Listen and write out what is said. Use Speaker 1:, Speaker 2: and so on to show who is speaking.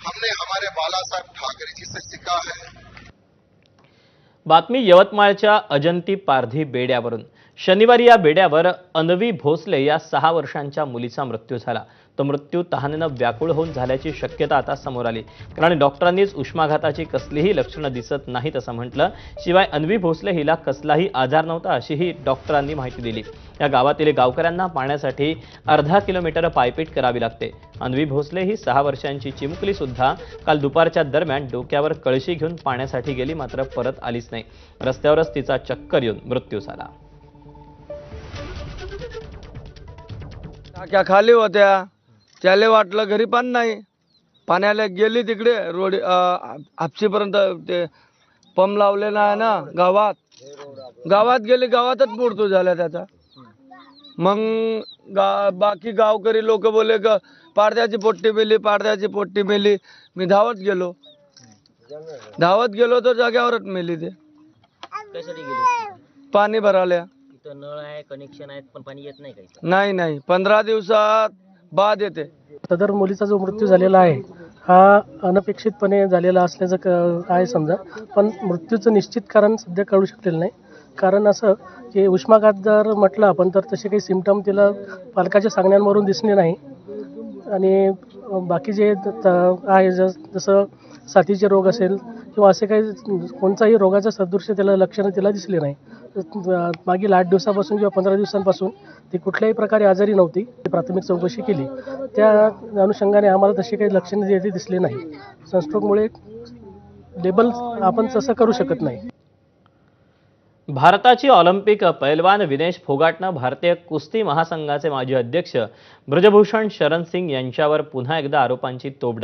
Speaker 1: हमने हमारे बाला साहब ठाकरे जी से सीखा है।
Speaker 2: बातमी यवतमाळच्या अजंती पारधी बेड्यावरून। शनिवारी या बेड्यावर अन्वी भोसले या 6 वर्षांच्या मुलीचा मृत्यू झाला। तो मृत्यू तहानेने व्याकुळ होऊन झाल्याची शक्यता आता समोर आली, कारण डॉक्टरांनीच उष्माघाताची कसलीही लक्षणं दिसत नाहीत असं म्हटलं। शिवाय अन्वी भोसले हिला कसलाही आजार नव्हता अशीही डॉक्टरांनी माहिती दिली। या गावातील गावकऱ्यांना पाण्यासाठी अर्धा किलोमीटर पायपीट करावी लागते। अन्वी भोसले ही 6 वर्षांची चिमुकली सुद्धा काल दुपारच्या दरम्यान डोक्यावर कळशी घेऊन पाण्यासाठी गेली, मात्र परत आलीच नाही। रस्त्यावरच तिचा चक्कर येऊन मृत्यू झाला।
Speaker 3: टाक्या खाली होत्या, त्याला वाटलं घरी पाणी नाही, पाण्याला गेली तिकडे रोड हापशीपर्यंत ते पंप लावलेला आहे ना गावात गेली, गावातच मृत्यू झाला त्याचा। मग बाकी गावकरी लोक बोले का पाडद्याची पोट्टी मेली। मी धावत गेलो तर जाग्यावरच मेली ते।
Speaker 4: कशासाठी गेले?
Speaker 3: पाणी भरायला।
Speaker 4: इथं नळ आहे, कनेक्शन आहेत, पण पाणी येत नाही का इथं?
Speaker 3: नाही 15 दिवसात बाद येते।
Speaker 5: सदर मुलीचा जो मृत्यू झालेला आहे हा अनपेक्षितपणे झालेला असल्याचं आहे समजा, पण मृत्यूचं निश्चित कारण सध्या कळू शकलेलं नाही। कारण असं की उष्माघात जर म्हटलं आपण तर तसे काही सिम्पटम तिला पालकाच्या सांगण्यावरून दिसले नाही। आणि बाकी जे आहे जसं साथीचे रोग असेल किंवा असे काही कोणताही रोगाचं सदृश्य त्याला लक्षणं तिला दिसली नाही। मागील 8 दिवसापासून किंवा 15 दिवसांपासून ती कुठल्याही प्रकारे आजारी नव्हती। प्राथमिक चौकशी केली, त्या अनुषंगाने आम्हाला तशी काही लक्षणे दिसली नाही। सनस्ट्रोकमुळे लेबल आपण तसं करू शकत नाही।
Speaker 2: भारताची ऑलिम्पिक पैलवान विनेश फोगाटनं भारतीय कुस्ती महासंघाचे माजी अध्यक्ष ब्रजभूषण शरण सिंग यांच्यावर पुन्हा एकदा आरोपांची तोफ